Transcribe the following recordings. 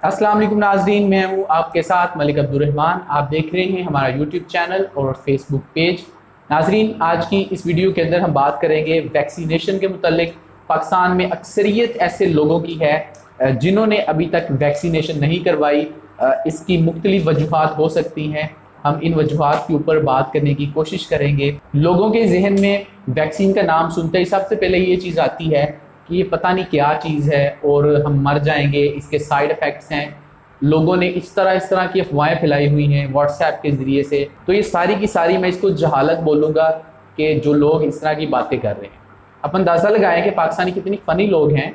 अस्सलाम वालेकुम नाज़रीन, मैं हूँ आपके साथ मलिक अब्दुर्रहमान। आप देख रहे हैं हमारा यूट्यूब चैनल और फेसबुक पेज। नाज़रीन, आज की इस वीडियो के अंदर हम बात करेंगे वैक्सीनेशन के मुतालिक। पाकिस्तान में अक्सरियत ऐसे लोगों की है जिन्होंने अभी तक वैक्सीनेशन नहीं करवाई। इसकी मुख्तलिफ वजूहात हो सकती हैं। हम इन वजूहात के ऊपर बात करने की कोशिश करेंगे। लोगों के जहन में वैक्सीन का नाम सुनते ही सबसे पहले ये चीज़ आती है कि ये पता नहीं क्या चीज़ है और हम मर जाएंगे, इसके साइड इफ़ेक्ट्स हैं। लोगों ने इस तरह की अफवाहें फैलाई हुई हैं व्हाट्सएप के ज़रिए से। तो ये सारी की सारी मैं इसको जहालत बोलूँगा कि जो लोग इस तरह की बातें कर रहे हैं। आप अंदाज़ा लगाएं कि पाकिस्तानी कितनी फ़नी लोग हैं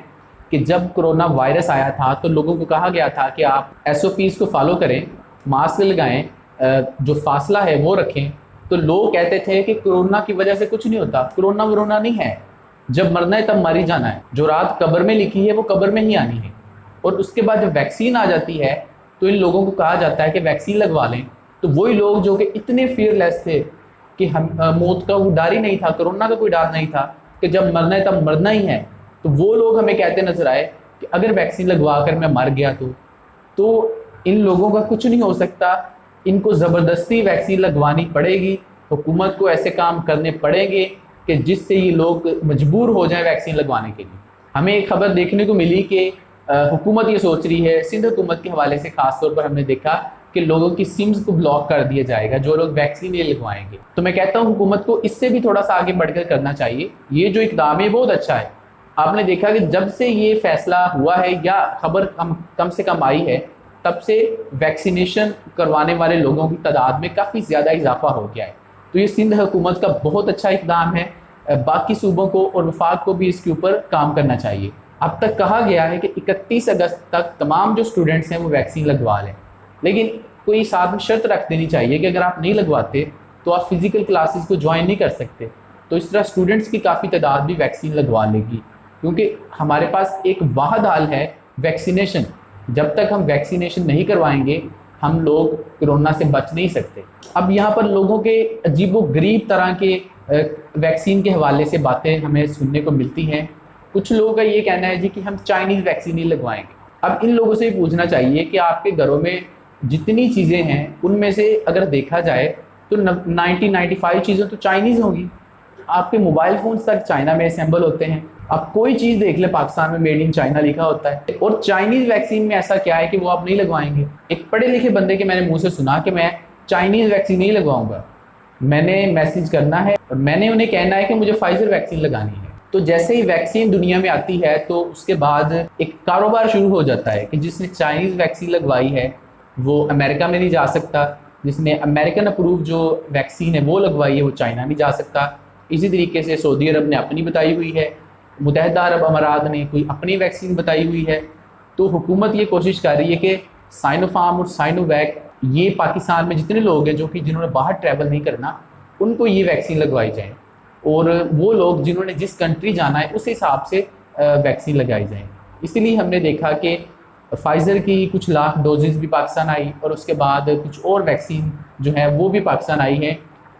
कि जब कोरोना वायरस आया था तो लोगों को कहा गया था कि आप SOPs को फॉलो करें, मास्क लगाएं, जो फासला है वो रखें। तो लोग कहते थे कि कोरोना की वजह से कुछ नहीं होता, कोरोना वरोना नहीं है, जब मरना है तब मर ही जाना है, जो रात कब्र में लिखी है वो कब्र में ही आनी है। और उसके बाद जब वैक्सीन आ जाती है तो इन लोगों को कहा जाता है कि वैक्सीन लगवा लें। तो वही लोग जो कि इतने फियरलेस थे कि हम मौत का कोई डर ही नहीं था, कोरोना का कोई डर नहीं था, कि जब मरना है तब मरना ही है, तो वो लोग हमें कहते नजर आए कि अगर वैक्सीन लगवा कर मैं मर गया तो इन लोगों का कुछ नहीं हो सकता, इनको ज़बरदस्ती वैक्सीन लगवानी पड़ेगी, हुकूमत को ऐसे काम करने पड़ेंगे कि जिससे ये लोग मजबूर हो जाएं वैक्सीन लगवाने के लिए। हमें एक खबर देखने को मिली कि हुकूमत ये सोच रही है, सिंध हुकूमत के हवाले से खास तौर पर हमने देखा कि लोगों की सिम्स को ब्लॉक कर दिया जाएगा जो लोग वैक्सीन नहीं लगवाएंगे। तो मैं कहता हूँ हुकूमत को इससे भी थोड़ा सा आगे बढ़कर करना चाहिए। ये जो इकदाम है बहुत अच्छा है। आपने देखा कि जब से ये फैसला हुआ है या खबर कम से कम आई है, तब से वैक्सीनेशन करवाने वाले लोगों की तादाद में काफ़ी ज़्यादा इजाफा हो गया है। तो ये सिंध हुकूमत का बहुत अच्छा इकदाम है। बाकी सूबों को और वफाक को भी इसके ऊपर काम करना चाहिए। अब तक कहा गया है कि 31 अगस्त तक तमाम जो स्टूडेंट्स हैं वो वैक्सीन लगवा लें, लेकिन कोई साथ में शर्त रख देनी चाहिए कि अगर आप नहीं लगवाते तो आप फिज़िकल क्लासेस को ज्वाइन नहीं कर सकते। तो इस तरह स्टूडेंट्स की काफ़ी तादाद भी वैक्सीन लगवा लेगी, क्योंकि हमारे पास एक वाहद हल है वैक्सीनेशन। जब तक हम वैक्सीनेशन नहीं करवाएंगे हम लोग कोरोना से बच नहीं सकते। अब यहाँ पर लोगों के अजीबोगरीब तरह के वैक्सीन के हवाले से बातें हमें सुनने को मिलती हैं। कुछ लोगों का ये कहना है जी कि हम चाइनीज़ वैक्सीन ही लगवाएंगे। अब इन लोगों से भी पूछना चाहिए कि आपके घरों में जितनी चीज़ें हैं उनमें से अगर देखा जाए तो 95 चीज़ें तो चाइनीज़ होंगी। आपके मोबाइल फ़ोन्स तक चाइना में असेंबल होते हैं। अब कोई चीज़ देख ले पाकिस्तान में मेड इन चाइना लिखा होता है, और चाइनीज़ वैक्सीन में ऐसा क्या है कि वो आप नहीं लगवाएंगे। एक पढ़े लिखे बंदे के मैंने मुंह से सुना कि मैं चाइनीज़ वैक्सीन नहीं लगवाऊंगा, मैंने मैसेज करना है और मैंने उन्हें कहना है कि मुझे फाइजर वैक्सीन लगानी है। तो जैसे ही वैक्सीन दुनिया में आती है तो उसके बाद एक कारोबार शुरू हो जाता है कि जिसने चाइनीज़ वैक्सीन लगवाई है वो अमेरिका में नहीं जा सकता, जिसने अमेरिकन अप्रूव जो वैक्सीन है वो लगवाई है वो चाइना नहीं जा सकता। इसी तरीके से सऊदी अरब ने अपनी बताई हुई है, मुत्तहिदा अरब अमारात ने कोई अपनी वैक्सीन बताई हुई है। तो हुकूमत ये कोशिश कर रही है कि साइनोफार्म और साइनोवैक, ये पाकिस्तान में जितने लोग हैं जो कि जिन्होंने बाहर ट्रैवल नहीं करना, उनको ये वैक्सीन लगवाई जाए, और वो लोग जिन्होंने जिस कंट्री जाना है उस हिसाब से वैक्सीन लगाई जाए। इसीलिए हमने देखा कि फाइज़र की कुछ लाख डोजेज़ भी पाकिस्तान आई, और उसके बाद कुछ और वैक्सीन जो है वो भी पाकिस्तान आई है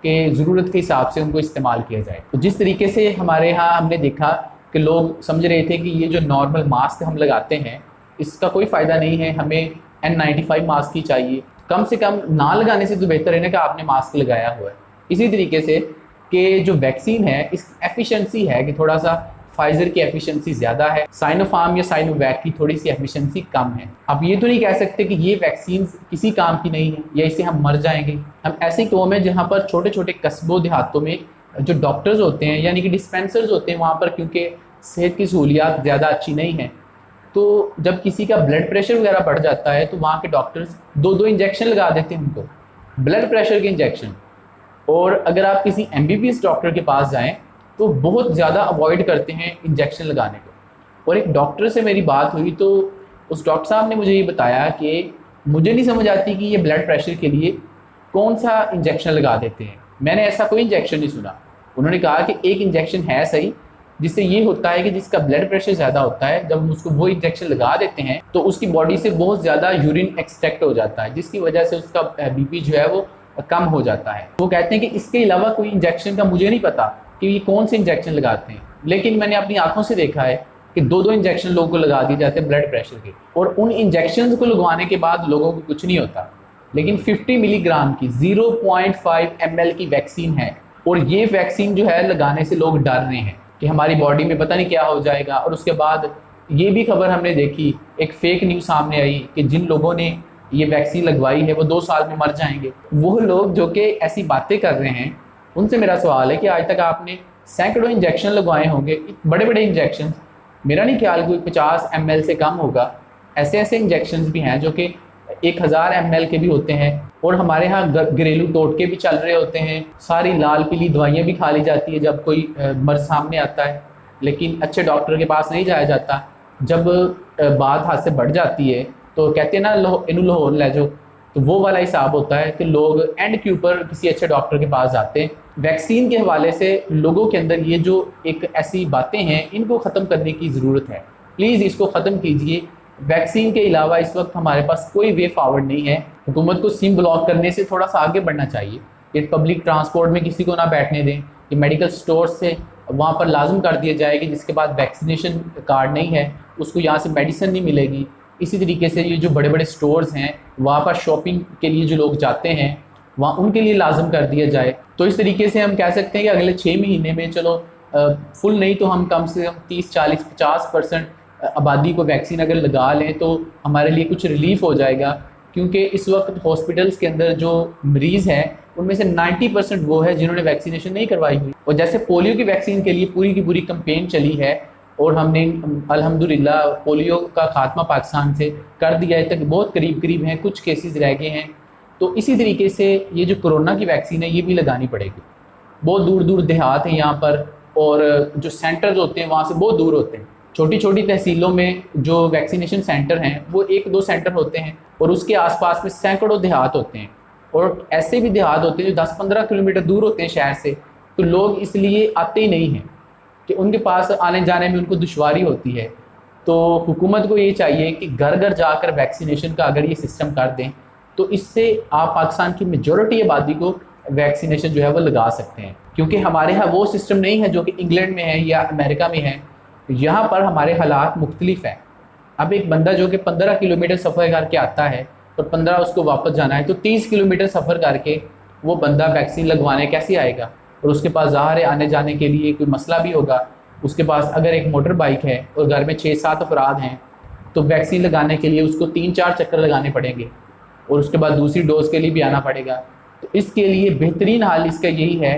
कि ज़रूरत के हिसाब से उनको इस्तेमाल किया जाए। तो जिस तरीके से हमारे यहाँ हमने देखा कि लोग समझ रहे थे कि ये जो नॉर्मल मास्क हम लगाते हैं इसका कोई फ़ायदा नहीं है, हमें N95 मास्क ही चाहिए, कम से कम ना लगाने से तो बेहतर है ना कि आपने मास्क लगाया हुआ है। इसी तरीके से कि जो वैक्सीन है इस एफिशिएंसी है कि थोड़ा सा फाइज़र की एफिशिएंसी ज़्यादा है, साइनोफार्म या साइनोवैक की थोड़ी सी एफिशिएंसी कम है। अब ये तो नहीं कह सकते कि ये वैक्सीन किसी काम की नहीं है या इससे हम मर जाएंगे। हम ऐसी कौम है जहाँ पर छोटे छोटे कस्बों देहातों में जो डॉक्टर्स होते हैं यानी कि डिस्पेंसर्स होते हैं, वहाँ पर क्योंकि सेहत की सहूलियात ज़्यादा अच्छी नहीं है, तो जब किसी का ब्लड प्रेशर वगैरह बढ़ जाता है तो वहाँ के डॉक्टर्स 2-2 इंजेक्शन लगा देते हैं उनको, ब्लड प्रेशर के इंजेक्शन। और अगर आप किसी MBBS डॉक्टर के पास जाएं तो बहुत ज़्यादा अवॉइड करते हैं इंजेक्शन लगाने को। और एक डॉक्टर से मेरी बात हुई तो उस डॉक्टर साहब ने मुझे ये बताया कि मुझे नहीं समझ आती कि ये ब्लड प्रेशर के लिए कौन सा इंजेक्शन लगा देते हैं, मैंने ऐसा कोई इंजेक्शन नहीं सुना। उन्होंने कहा कि एक इंजेक्शन है सही, जिससे ये होता है कि जिसका ब्लड प्रेशर ज़्यादा होता है जब हम उसको वो इंजेक्शन लगा देते हैं तो उसकी बॉडी से बहुत ज़्यादा यूरिन एक्सट्रैक्ट हो जाता है, जिसकी वजह से उसका BP जो है वो कम हो जाता है। वो कहते हैं कि इसके अलावा कोई इंजेक्शन का मुझे नहीं पता कि ये कौन से इंजेक्शन लगाते हैं, लेकिन मैंने अपनी आंखों से देखा है कि 2-2 इंजेक्शन लोगों को लगा दिए जाते हैं ब्लड प्रेशर के, और उन इंजेक्शन को लगवाने के बाद लोगों को कुछ नहीं होता। लेकिन 50 मिलीग्राम की 0.5 ml की वैक्सीन है, और ये वैक्सीन जो है लगाने से लोग डर रहे हैं कि हमारी बॉडी में पता नहीं क्या हो जाएगा। और उसके बाद ये भी खबर हमने देखी, एक फेक न्यूज़ सामने आई कि जिन लोगों ने ये वैक्सीन लगवाई है वो 2 साल में मर जाएंगे। वो लोग जो कि ऐसी बातें कर रहे हैं, उनसे मेरा सवाल है कि आज तक आपने सैकड़ों इंजेक्शन लगवाए होंगे, बड़े बड़े इंजेक्शन, मेरा नहीं ख्याल कोई 50 ml से कम होगा। ऐसे ऐसे इंजेक्शन भी हैं जो कि 1000 ml के भी होते हैं, और हमारे यहाँ घरेलू टोटके भी चल रहे होते हैं। सारी लाल पीली दवाइयाँ भी खा ली जाती है जब कोई मर्ज सामने आता है, लेकिन अच्छे डॉक्टर के पास नहीं जाया जाता। जब बात हाथ से बढ़ जाती है तो कहते हैं ना, इनू लाहौर ले जाओ, तो वो वाला हिसाब होता है कि लोग एंड के ऊपर किसी अच्छे डॉक्टर के पास जाते हैं। वैक्सीन के हवाले से लोगों के अंदर ये जो एक ऐसी बातें हैं, इनको ख़त्म करने की ज़रूरत है। प्लीज़ इसको ख़त्म कीजिए। वैक्सीन के अलावा इस वक्त हमारे पास कोई वे फॉरवर्ड नहीं है। हुकूमत को सिम ब्लॉक करने से थोड़ा सा आगे बढ़ना चाहिए। ये पब्लिक ट्रांसपोर्ट में किसी को ना बैठने दें, कि मेडिकल स्टोर से वहाँ पर लाजम कर दिया जाए कि जिसके पास वैक्सीनेशन कार्ड नहीं है उसको यहाँ से मेडिसिन नहीं मिलेगी। इसी तरीके से ये जो बड़े बड़े स्टोर्स हैं वहाँ पर शॉपिंग के लिए जो लोग जाते हैं वहाँ उनके लिए लाजम कर दिया जाए। तो इस तरीके से हम कह सकते हैं कि अगले 6 महीने में, चलो फुल नहीं तो हम कम से कम 30, 40, 50% आबादी को वैक्सीन अगर लगा लें तो हमारे लिए कुछ रिलीफ हो जाएगा। क्योंकि इस वक्त हॉस्पिटल्स के अंदर जो मरीज़ हैं उनमें से 90% वो है जिन्होंने वैक्सीनेशन नहीं करवाई हुई। और जैसे पोलियो की वैक्सीन के लिए पूरी की पूरी कैंपेन चली है और हमने अल्हम्दुलिल्लाह पोलियो का खात्मा पाकिस्तान से कर दिया है, तक बहुत करीब करीब हैं, कुछ केसेस रह गए हैं। तो इसी तरीके से ये जो कोरोना की वैक्सीन है ये भी लगानी पड़ेगी। बहुत दूर दूर देहात हैं यहाँ पर, और जो सेंटर्स होते हैं वहाँ से बहुत दूर होते हैं। छोटी छोटी तहसीलों में जो वैक्सीनेशन सेंटर हैं वो 1-2 सेंटर होते हैं, और उसके आसपास में सैकड़ों देहात होते हैं, और ऐसे भी देहात होते हैं जो 10-15 किलोमीटर दूर होते हैं शहर से। तो लोग इसलिए आते ही नहीं हैं कि उनके पास आने जाने में उनको दुश्वारी होती है। तो हुकूमत को ये चाहिए कि घर घर जाकर वैक्सीनेशन का अगर ये सिस्टम कर दें तो इससे आप पाकिस्तान की मेजॉरिटी आबादी को वैक्सीनेशन जो है वो लगा सकते हैं। क्योंकि हमारे यहाँ वो सिस्टम नहीं है जो कि इंग्लैंड में है या अमेरिका में है। यहाँ पर हमारे हालात मुख्तलिफ हैं। अब एक बंदा जो कि 15 किलोमीटर सफ़र करके आता है और 15 उसको वापस जाना है, तो 30 किलोमीटर सफ़र करके वो बंदा वैक्सीन लगवाने कैसे आएगा? और उसके पास ज़ाहिर है आने जाने के लिए कोई मसला भी होगा। उसके पास अगर एक मोटर बाइक है और घर में 6-7 अफराद हैं तो वैक्सीन लगाने के लिए उसको 3-4 चक्कर लगाने पड़ेंगे, और उसके बाद दूसरी डोज के लिए भी आना पड़ेगा। तो इसके लिए बेहतरीन हाल इसका यही है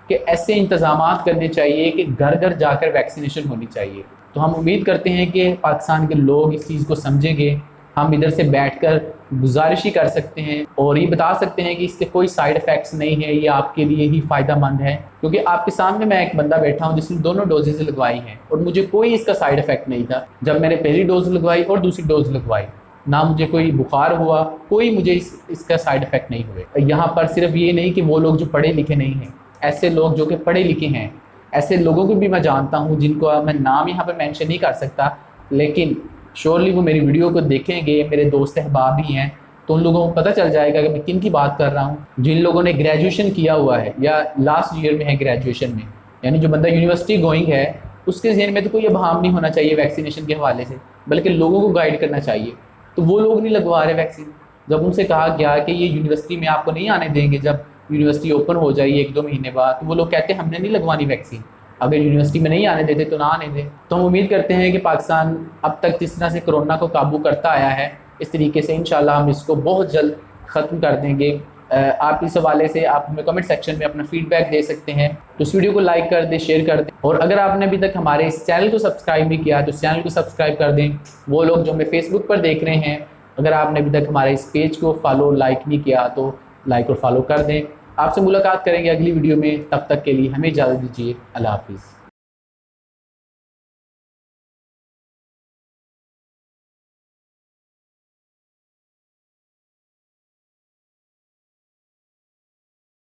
कि ऐसे इंतज़ामात करने चाहिए कि घर घर जाकर वैक्सीनेशन होनी चाहिए। तो हम उम्मीद करते हैं कि पाकिस्तान के लोग इस चीज़ को समझेंगे। हम इधर से बैठकर गुजारिश ही कर सकते हैं और ये बता सकते हैं कि इसके कोई साइड इफ़ेक्ट्स नहीं है, ये आपके लिए ही फ़ायदेमंद है। क्योंकि आपके सामने मैं एक बंदा बैठा हूँ जिसने दोनों डोजेज़ लगवाई हैं और मुझे कोई इसका साइड इफ़ेक्ट नहीं था। जब मैंने पहली डोज लगवाई और दूसरी डोज लगवाई, ना मुझे कोई बुखार हुआ, कोई मुझे इसका साइड इफ़ेक्ट नहीं हुए। यहाँ पर सिर्फ ये नहीं कि वो लोग जो पढ़े लिखे नहीं हैं, ऐसे लोग जो कि पढ़े लिखे हैं, ऐसे लोगों को भी मैं जानता हूँ जिनको मैं नाम यहाँ पर मेंशन नहीं कर सकता, लेकिन श्योरली वो मेरी वीडियो को देखेंगे, मेरे दोस्त अहबाब ही हैं, तो उन लोगों को पता चल जाएगा कि मैं किन की बात कर रहा हूँ। जिन लोगों ने ग्रेजुएशन किया हुआ है या लास्ट ईयर में है ग्रेजुएशन में, यानी जो बंदा यूनिवर्सिटी गोइंग है, उसके जहन में तो कोई अभाम नहीं होना चाहिए वैक्सीनेशन के हवाले से, बल्कि लोगों को गाइड करना चाहिए। तो वो लोग नहीं लगवा रहे वैक्सीन। जब उनसे कहा गया कि ये यूनिवर्सिटी में आपको नहीं आने देंगे, जब यूनिवर्सिटी ओपन हो जाए 1-2 महीने बाद, तो वो लोग कहते हैं हमने नहीं लगवानी वैक्सीन, अगर यूनिवर्सिटी में नहीं आने देते तो ना आने दें। तो हम उम्मीद करते हैं कि पाकिस्तान अब तक जिस तरह से कोरोना को काबू करता आया है, इस तरीके से इंशाल्लाह हम इसको बहुत जल्द ख़त्म कर देंगे। आप इस हवाले से आप हमें कमेंट सेक्शन में अपना फीडबैक दे सकते हैं। तो इस वीडियो को लाइक कर दें, शेयर कर दें, और अगर आपने अभी तक हमारे इस चैनल को सब्सक्राइब नहीं किया तो इस चैनल को सब्सक्राइब कर दें। वो लोग जो हमें फेसबुक पर देख रहे हैं, अगर आपने अभी तक हमारे इस पेज को फॉलो लाइक नहीं किया तो लाइक और फॉलो कर दें। आपसे मुलाकात करेंगे अगली वीडियो में, तब तक के लिए हमें इजाज़त दीजिए। अल्लाह हाफिज़।